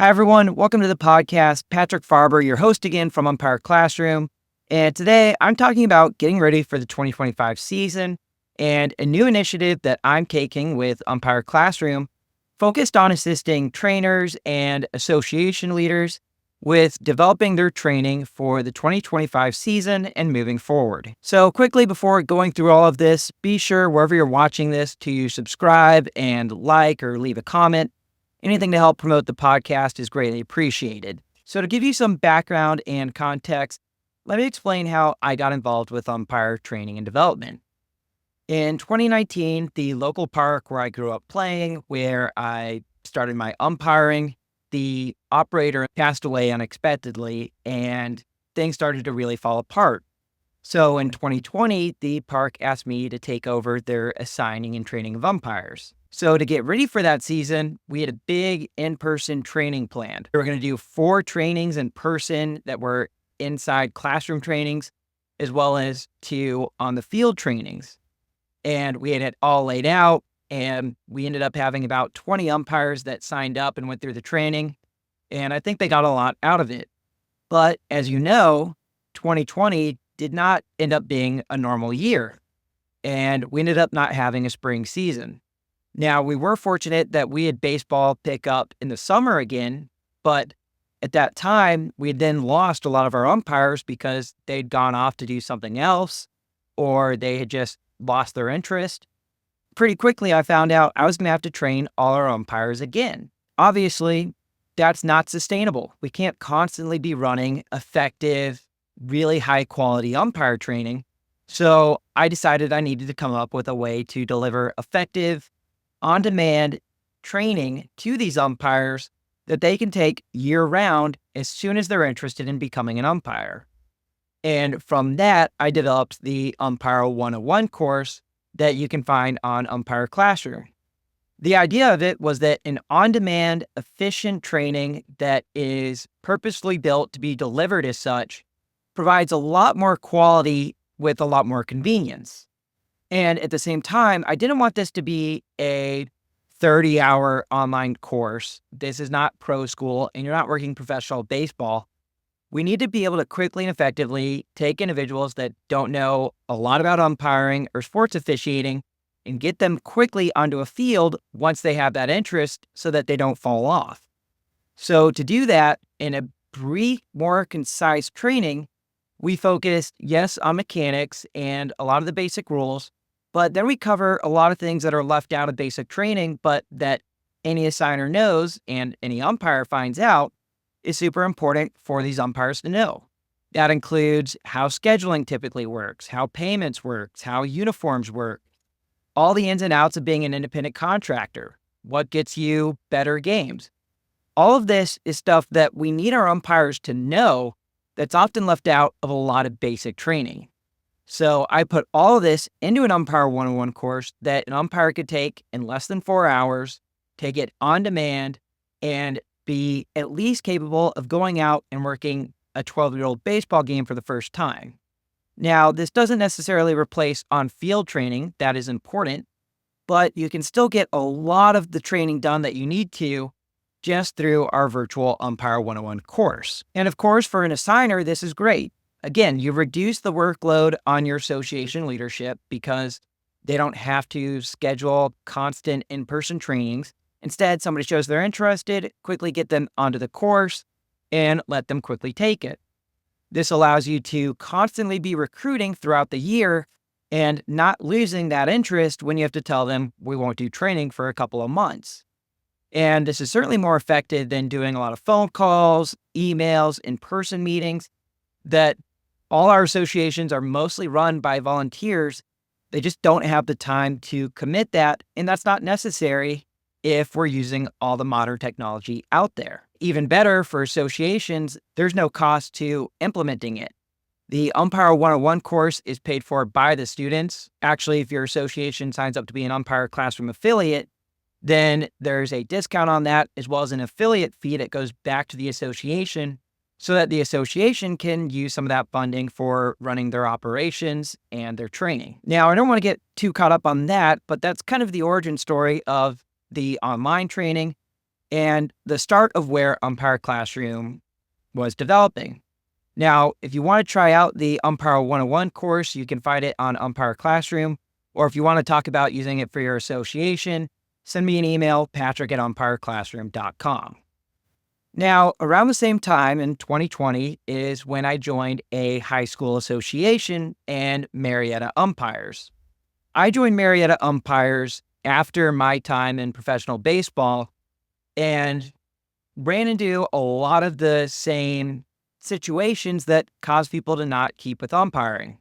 Hi, everyone. Welcome to the podcast. Patrick Farber, your host again from Umpire Classroom. And today I'm talking about getting ready for the 2025 season and a new initiative that I'm taking with Umpire Classroom focused on assisting trainers and association leaders with developing their training for the 2025 season and moving forward. So quickly before going through all of this, be sure wherever you're watching this to subscribe and like or leave a comment. Anything to help promote the podcast is greatly appreciated. So to give you some background and context, let me explain how I got involved with umpire training and development. In 2019, the local park where I grew up playing, where I started my umpiring, the operator passed away unexpectedly and things started to really fall apart. So in 2020, the park asked me to take over their assigning and training of umpires. So to get ready for that season, we had a big in-person training planned. We were going to do 4 trainings in person that were inside classroom trainings, as well as 2 on the field trainings. And we had it all laid out, and we ended up having about 20 umpires that signed up and went through the training. And I think they got a lot out of it. But as you know, 2020 did not end up being a normal year, and we ended up not having a spring season. Now, we were fortunate that we had baseball pick up in the summer again, but at that time, we had then lost a lot of our umpires because they'd gone off to do something else, or they had just lost their interest. Pretty quickly, I found out I was going to have to train all our umpires again. Obviously, that's not sustainable. We can't constantly be running effective, really high-quality umpire training. So I decided I needed to come up with a way to deliver effective, on-demand training to these umpires that they can take year-round as soon as they're interested in becoming an umpire. And from that, I developed the Umpire 101 course that you can find on Umpire Classroom. The idea of it was that an on-demand, efficient training that is purposely built to be delivered as such provides a lot more quality with a lot more convenience. And at the same time, I didn't want this to be a 30-hour online course. This is not pro school, and you're not working professional baseball. We need to be able to quickly and effectively take individuals that don't know a lot about umpiring or sports officiating and get them quickly onto a field once they have that interest so that they don't fall off. So to do that in a brief, more concise training, we focused, yes, on mechanics and a lot of the basic rules, but then we cover a lot of things that are left out of basic training, but that any assigner knows and any umpire finds out is super important for these umpires to know. That includes how scheduling typically works, how payments works, how uniforms work, all the ins and outs of being an independent contractor, what gets you better games. All of this is stuff that we need our umpires to know that's often left out of a lot of basic training. So I put all of this into an Umpire 101 course that an umpire could take in less than 4 hours, take it on demand, and be at least capable of going out and working a 12-year-old baseball game for the first time. Now, this doesn't necessarily replace on-field training. That is important, but you can still get a lot of the training done that you need to just through our virtual Umpire 101 course. And of course, for an assigner, this is great. Again, you reduce the workload on your association leadership because they don't have to schedule constant in-person trainings. Instead, somebody shows they're interested, quickly get them onto the course, and let them quickly take it. This allows you to constantly be recruiting throughout the year and not losing that interest when you have to tell them we won't do training for a couple of months. And this is certainly more effective than doing a lot of phone calls, emails, in-person meetings that all our associations are mostly run by volunteers. They just don't have the time to commit that, and that's not necessary if we're using all the modern technology out there. Even better for associations, there's no cost to implementing it. The Umpire 101 course is paid for by the students. Actually, if your association signs up to be an Umpire Classroom affiliate, then there's a discount on that as well as an affiliate fee that goes back to the association so that the association can use some of that funding for running their operations and their training. Now, I don't want to get too caught up on that, but that's kind of the origin story of the online training. and the start of where Umpire Classroom was developing. Now, if you want to try out the Umpire 101 course, you can find it on Umpire Classroom. Or if you want to talk about using it for your association, send me an email, patrick@umpireclassroom.com. Now, around the same time in 2020 is when I joined a high school association and Marietta Umpires. I joined Marietta Umpires after my time in professional baseball and ran into a lot of the same situations that cause people to not keep with umpiring.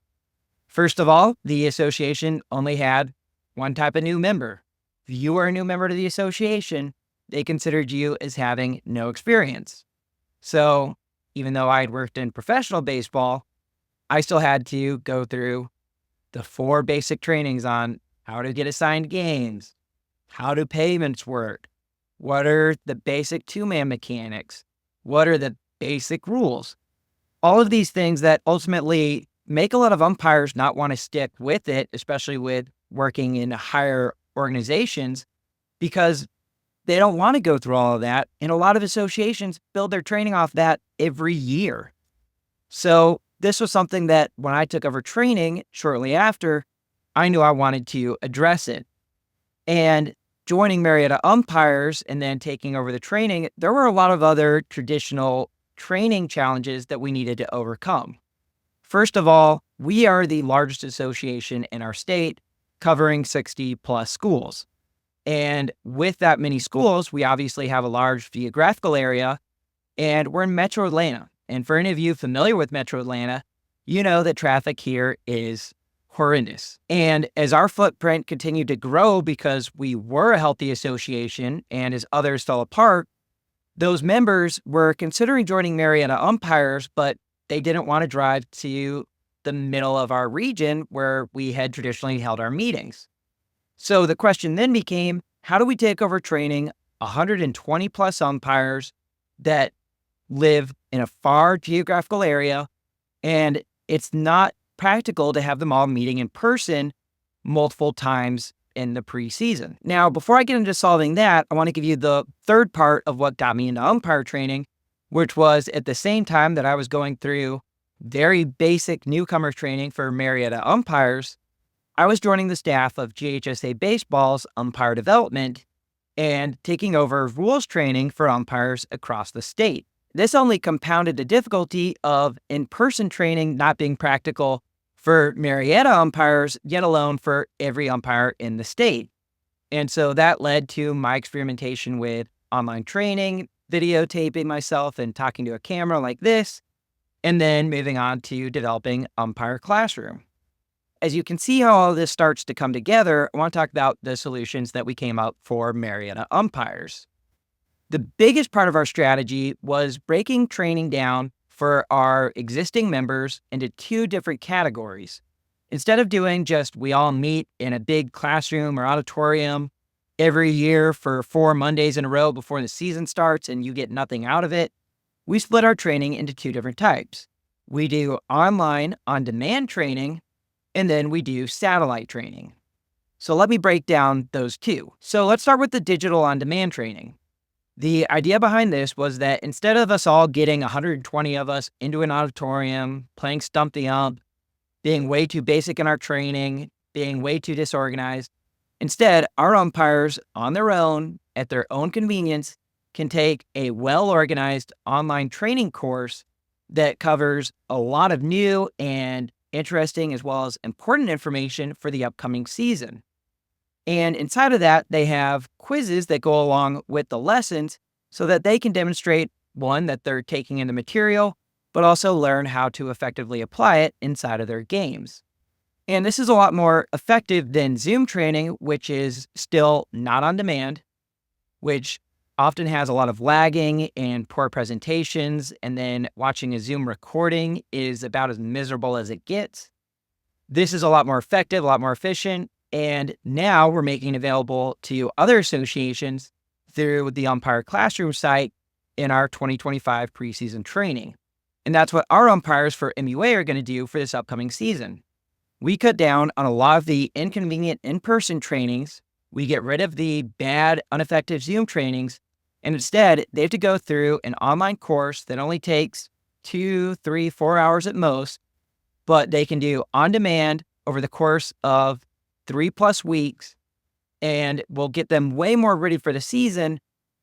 First of all, the association only had one type of new member. If you were a new member to the association, they considered you as having no experience. So even though I'd worked in professional baseball, I still had to go through the 4 basic trainings on how to get assigned games, how do payments work, what are the basic 2-man mechanics, what are the basic rules. All of these things that ultimately make a lot of umpires not want to stick with it, especially with working in higher organizations, because they don't want to go through all of that. And a lot of associations build their training off that every year. So this was something that when I took over training shortly after, I knew I wanted to address it. And joining Marietta Umpires and then taking over the training, there were a lot of other traditional training challenges that we needed to overcome. First of all, we are the largest association in our state, covering 60 plus schools. And with that many schools, we obviously have a large geographical area, and we're in Metro Atlanta. And for any of you familiar with Metro Atlanta, you know that traffic here is horrendous. And as our footprint continued to grow because we were a healthy association and as others fell apart, those members were considering joining Marietta Umpires, but they didn't want to drive to the middle of our region where we had traditionally held our meetings. So the question then became, how do we take over training 120 plus umpires that live in a far geographical area, and it's not practical to have them all meeting in person multiple times in the preseason. Now, before I get into solving that, I want to give you the third part of what got me into umpire training, which was at the same time that I was going through very basic newcomer training for Marietta Umpires, I was joining the staff of GHSA Baseball's umpire development and taking over rules training for umpires across the state. This only compounded the difficulty of in-person training not being practical for Marietta umpires, yet alone for every umpire in the state. And so that led to my experimentation with online training, videotaping myself and talking to a camera like this, and then moving on to developing Umpire Classroom. As you can see how all this starts to come together, I want to talk about the solutions that we came up for Marietta Umpires. The biggest part of our strategy was breaking training down for our existing members into 2 different categories. Instead of doing just we all meet in a big classroom or auditorium every year for 4 Mondays in a row before the season starts and you get nothing out of it, we split our training into 2 different types. We do online on-demand training, and then we do satellite training. So let me break down those 2. So let's start with the digital on-demand training. The idea behind this was that instead of us all getting 120 of us into an auditorium, playing Stump the Ump, being way too basic in our training, being way too disorganized, instead, our umpires on their own, at their own convenience, can take a well-organized online training course that covers a lot of new and interesting as well as important information for the upcoming season. And inside of that, they have quizzes that go along with the lessons so that they can demonstrate, one, that they're taking in the material, but also learn how to effectively apply it inside of their games. And this is a lot more effective than Zoom training, which is still not on demand, which often has a lot of lagging and poor presentations, and then watching a Zoom recording is about as miserable as it gets. This is a lot more effective, a lot more efficient, and now we're making it available to other associations through the Umpire Classroom site in our 2025 preseason training. And that's what our umpires for MUA are going to do for this upcoming season. We cut down on a lot of the inconvenient in-person trainings. We get rid of the bad, ineffective Zoom trainings, And instead, they have to go through an online course that only takes 2, 3, 4 hours at most, but they can do on demand over the course of 3+ weeks and will get them way more ready for the season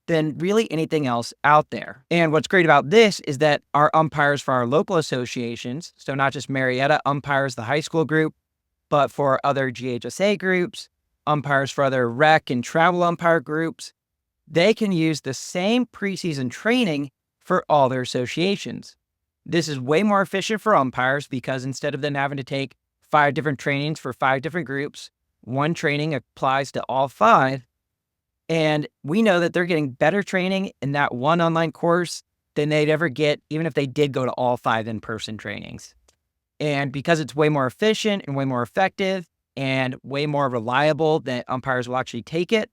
than really anything else out there. And what's great about this is that our umpires for our local associations, so not just Marietta umpires, the high school group, but for other GHSA groups, umpires for other rec and travel umpire groups, they can use the same preseason training for all their associations. This is way more efficient for umpires because instead of them having to take 5 different trainings for 5 different groups, one training applies to all 5. And we know that they're getting better training in that one online course than they'd ever get, even if they did go to all 5 in-person trainings. And because it's way more efficient and way more effective and way more reliable that umpires will actually take it,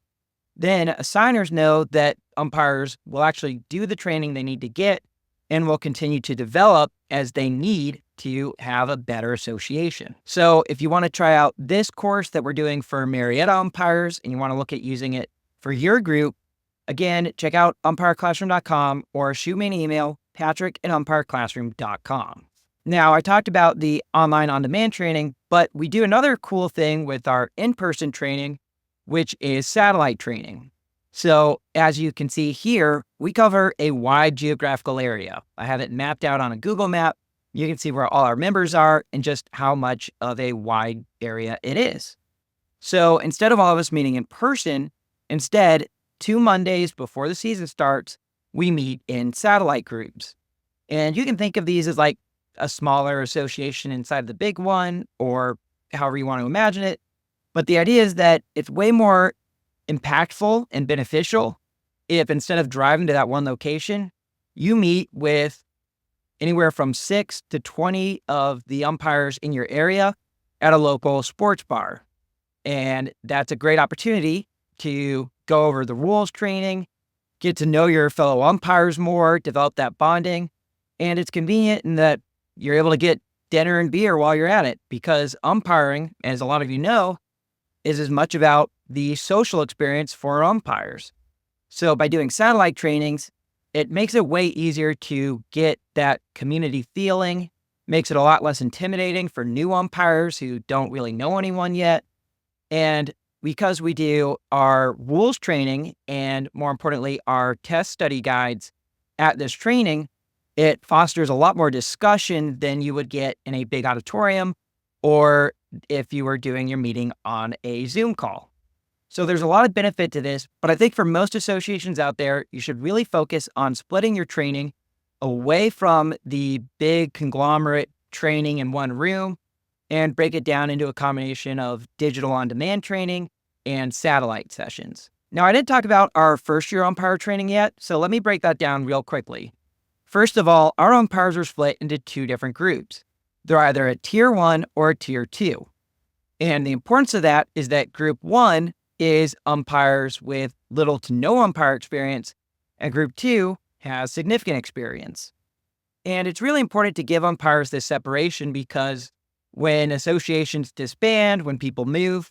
then assigners know that umpires will actually do the training they need to get and will continue to develop as they need to have a better association. So if you want to try out this course that we're doing for Marietta umpires and you want to look at using it for your group, again, check out umpireclassroom.com or shoot me an email, patrick@umpireclassroom.com. Now, I talked about the online on-demand training, but we do another cool thing with our in-person training, which is satellite training. So as you can see here, we cover a wide geographical area. I have it mapped out on a Google map. You can see where all our members are and just how much of a wide area it is. So instead of all of us meeting in person, instead, 2 Mondays before the season starts, we meet in satellite groups. And you can think of these as like a smaller association inside the big one, or however you want to imagine it. But the idea is that it's way more impactful and beneficial if instead of driving to that one location, you meet with anywhere from 6 to 20 of the umpires in your area at a local sports bar. And that's a great opportunity to go over the rules training, get to know your fellow umpires more, develop that bonding. And it's convenient in that you're able to get dinner and beer while you're at it, because umpiring, as a lot of you know, is as much about the social experience for umpires. So by doing satellite trainings, it makes it way easier to get that community feeling, makes it a lot less intimidating for new umpires who don't really know anyone yet. And because we do our rules training and, more importantly, our test study guides at this training, it fosters a lot more discussion than you would get in a big auditorium or if you were doing your meeting on a Zoom call. So there's a lot of benefit to this, but I think for most associations out there, you should really focus on splitting your training away from the big conglomerate training in one room and break it down into a combination of digital on-demand training and satellite sessions. Now, I didn't talk about our first-year umpire training yet, so let me break that down real quickly. First of all, our umpires are split into 2 different groups. They're either a Tier 1 or a Tier 2. And the importance of that is that Group 1 is umpires with little to no umpire experience, and Group 2 has significant experience. And it's really important to give umpires this separation because when associations disband, when people move,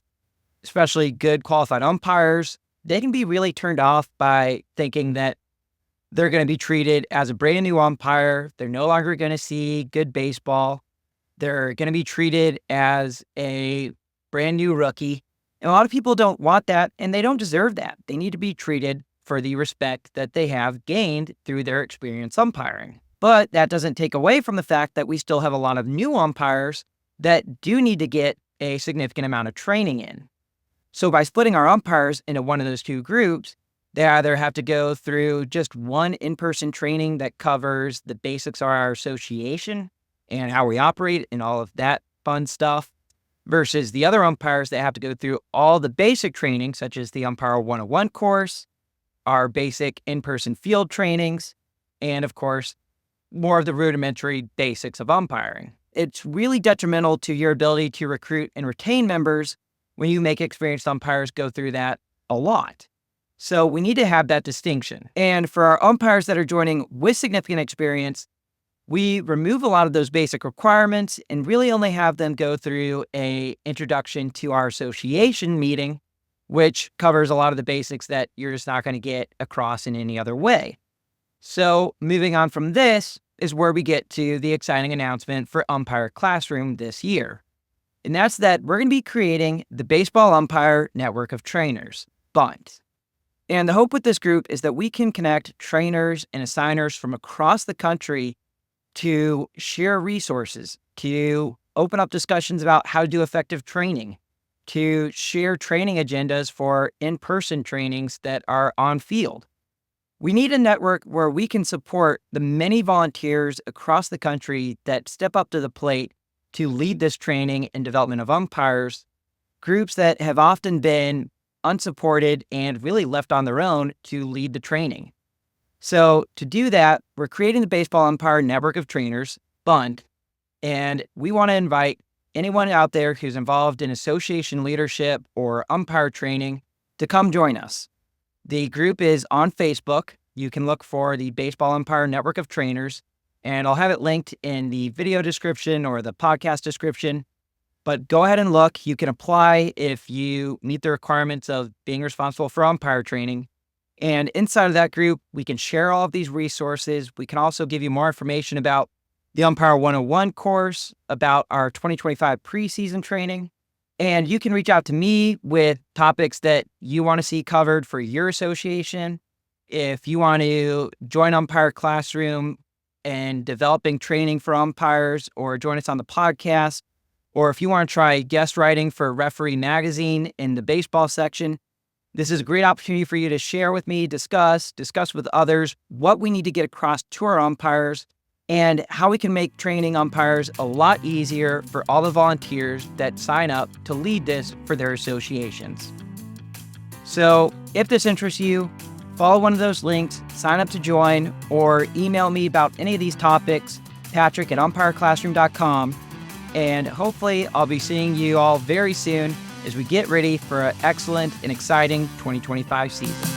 especially good qualified umpires, they can be really turned off by thinking that they're going to be treated as a brand new umpire. They're no longer going to see good baseball. They're going to be treated as a brand new rookie. And a lot of people don't want that, and they don't deserve that. They need to be treated for the respect that they have gained through their experience umpiring. But that doesn't take away from the fact that we still have a lot of new umpires that do need to get a significant amount of training in. So by splitting our umpires into one of those 2 groups, they either have to go through just one in-person training that covers the basics of our association and how we operate and all of that fun stuff, versus the other umpires that have to go through all the basic training, such as the Umpire 101 course, our basic in-person field trainings, and of course, more of the rudimentary basics of umpiring. It's really detrimental to your ability to recruit and retain members when you make experienced umpires go through that a lot. So we need to have that distinction. And for our umpires that are joining with significant experience, we remove a lot of those basic requirements and really only have them go through an introduction to our association meeting which covers a lot of the basics that you're just not going to get across in any other way. So moving on from this is where we get to the exciting announcement for Umpire Classroom this year. And that's that we're going to be creating the Baseball Umpire Network of Trainers, BUNT. And the hope with this group is that we can connect trainers and assigners from across the country to share resources, to open up discussions about how to do effective training, to share training agendas for in-person trainings that are on field. We need a network where we can support the many volunteers across the country that step up to the plate to lead this training and development of umpires, groups that have often been unsupported and really left on their own to lead the training. So to do that, we're creating the Baseball Umpire Network of Trainers, BUNT, and we want to invite anyone out there who's involved in association leadership or umpire training to come join us. The group is on Facebook. You can look for the Baseball Umpire Network of Trainers, and I'll have it linked in the video description or the podcast description. But go ahead and look. You can apply if you meet the requirements of being responsible for umpire training. And inside of that group, we can share all of these resources. We can also give you more information about the Umpire 101 course, about our 2025 preseason training. And you can reach out to me with topics that you want to see covered for your association. If you want to join Umpire Classroom and developing training for umpires, or join us on the podcast, or if you want to try guest writing for Referee Magazine in the baseball section, this is a great opportunity for you to share with me, discuss with others what we need to get across to our umpires and how we can make training umpires a lot easier for all the volunteers that sign up to lead this for their associations. So if this interests you, follow one of those links, sign up to join, or email me about any of these topics, patrick@umpireclassroom.com, and hopefully I'll be seeing you all very soon as we get ready for an excellent and exciting 2025 season.